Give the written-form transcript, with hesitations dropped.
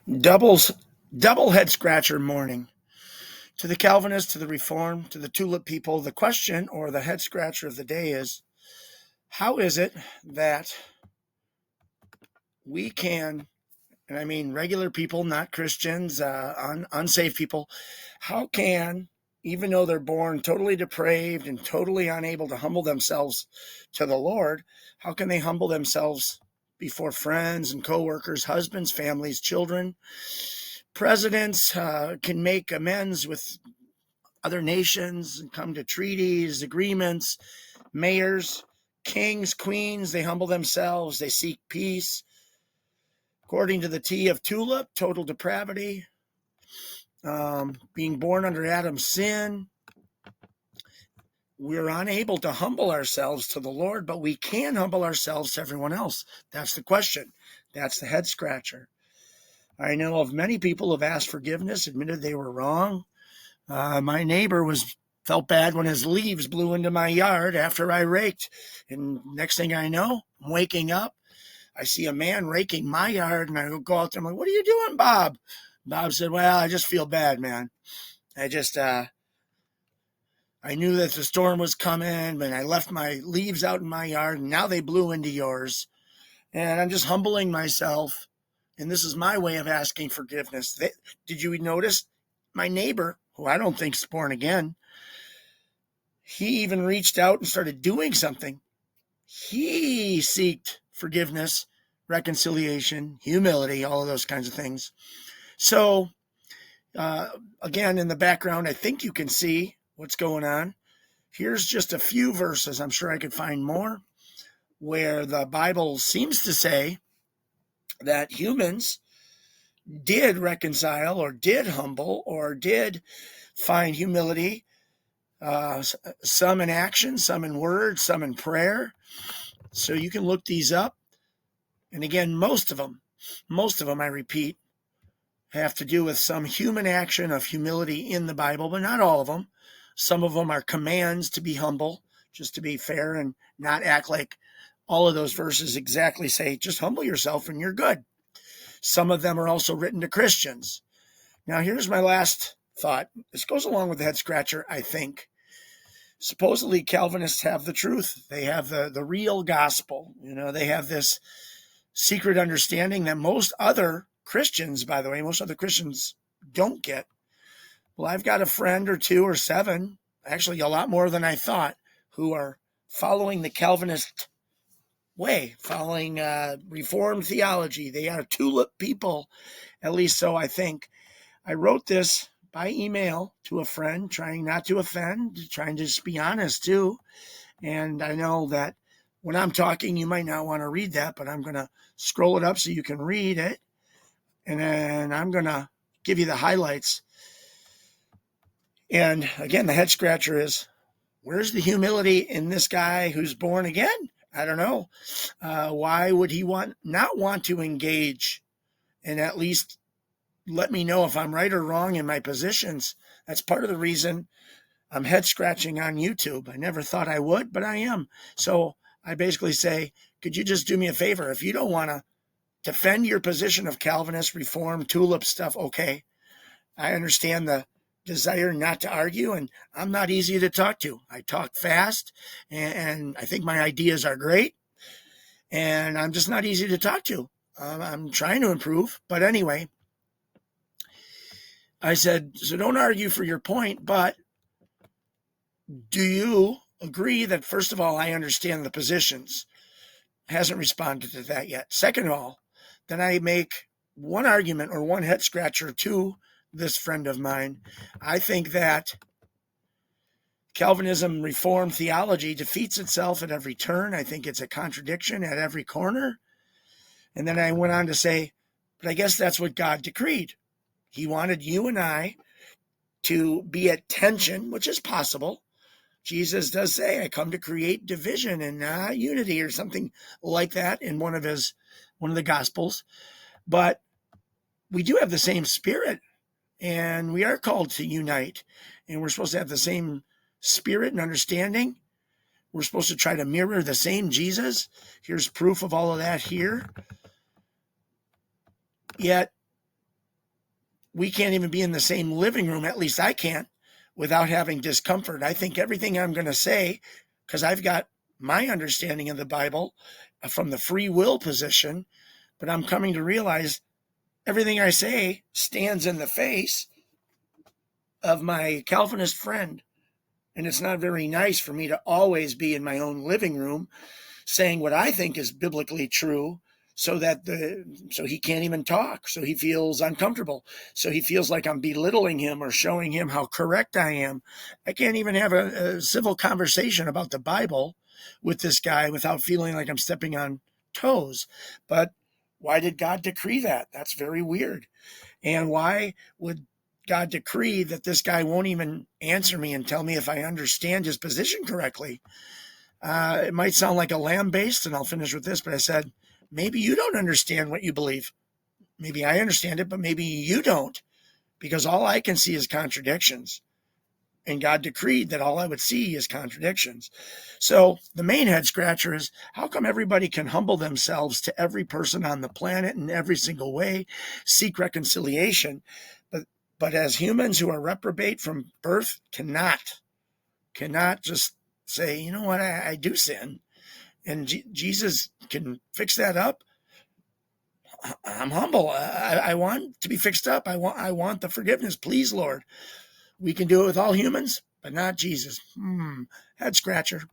Doubles, double head scratcher morning. To the Calvinists, to the Reformed, to the tulip people, the question or the head scratcher of the day is, how is it that we can, and I mean regular people, not Christians, unsaved people, how can, even though they're born totally depraved and totally unable to humble themselves to the Lord, how can they humble themselves before friends and coworkers, husbands, families, children? Presidents can make amends with other nations and come to treaties, agreements. Mayors, kings, queens, they humble themselves, they seek peace. According to the T of tulip, total depravity, being born under Adam's sin, we're unable to humble ourselves to the Lord, but we can humble ourselves to everyone else. That's the question. That's the head scratcher. I know of many people who have asked forgiveness, admitted they were wrong. My neighbor felt bad when his leaves blew into my yard after I raked. And next thing I know, I'm waking up. I see a man raking my yard, and I go out there. I'm like, "What are you doing, Bob?" Bob said, "Well, I just feel bad, man. I knew that the storm was coming, but I left my leaves out in my yard, and now they blew into yours. And I'm just humbling myself. And this is my way of asking forgiveness." Did you notice my neighbor, who I don't think's born again, he even reached out and started doing something. He sought forgiveness, reconciliation, humility, all of those kinds of things. So, again, in the background, I think you can see what's going on. Here's just a few verses. I'm sure I could find more where the Bible seems to say that humans did reconcile or did humble or did find humility, some in action, some in word, some in prayer. So you can look these up. And again, most of them, I repeat, have to do with some human action of humility in the Bible, but not all of them. Some of them are commands to be humble, just to be fair and not act like all of those verses exactly say, just humble yourself and you're good. Some of them are also written to Christians. Now, here's my last thought. This goes along with the head scratcher, I think. Supposedly, Calvinists have the truth. They have the real gospel. They have this secret understanding that most other Christians, by the way, most other Christians don't get. Well, I've got a friend or two or seven, actually a lot more than I thought, who are following the Calvinist way, following Reformed theology. They are tulip people, at least so I think. I wrote this by email to a friend, trying not to offend, trying to just be honest too. And I know that when I'm talking, you might not want to read that, but I'm going to scroll it up so you can read it. And then I'm going to give you the highlights. And again, the head scratcher is, where's the humility in this guy who's born again? I don't know. Why would he not want to engage and at least let me know if I'm right or wrong in my positions? That's part of the reason I'm head scratching on YouTube. I never thought I would, but I am. So I basically say, could you just do me a favor? If you don't want to defend your position of Calvinist, Reform, tulip stuff, okay. I understand the desire not to argue, and I'm not easy to talk to. I talk fast, and I think my ideas are great, and I'm just not easy to talk to. I'm trying to improve, but anyway, I said, so don't argue for your point, but do you agree that, first of all, I understand the positions? Hasn't responded to that yet. Second of all, then I make one argument or one head scratcher to this friend of mine. I think that Calvinism Reformed theology defeats itself at every turn. I think it's a contradiction at every corner. And then I went on to say, but I guess that's what God decreed. He wanted you and I to be at tension, which is possible. Jesus does say, I come to create division and not unity, or something like that in one of the Gospels. But we do have the same spirit, and we are called to unite, and we're supposed to have the same spirit and understanding. We're supposed to try to mirror the same Jesus. Here's proof of all of that here. Yet we can't even be in the same living room, at least I can't, without having discomfort. I think everything I'm going to say, because I've got my understanding of the Bible from the free will position, but I'm coming to realize everything I say stands in the face of my Calvinist friend. And it's not very nice for me to always be in my own living room saying what I think is biblically true, so he can't even talk, so he feels uncomfortable, so he feels like I'm belittling him or showing him how correct I am. I can't even have a civil conversation about the Bible with this guy without feeling like I'm stepping on toes. But why did God decree that? That's very weird. And why would God decree that this guy won't even answer me and tell me if I understand his position correctly? It might sound like a lamb-based, and I'll finish with this, but I said, maybe you don't understand what you believe. Maybe I understand it, but maybe you don't, because all I can see is contradictions. And God decreed that all I would see is contradictions. So the main head scratcher is, how come everybody can humble themselves to every person on the planet in every single way, seek reconciliation, but as humans who are reprobate from birth cannot just say, you know what, I do sin, and Jesus can fix that up. I'm humble. I want to be fixed up. I want the forgiveness. Please, Lord. We can do it with all humans, but not Jesus. Head scratcher.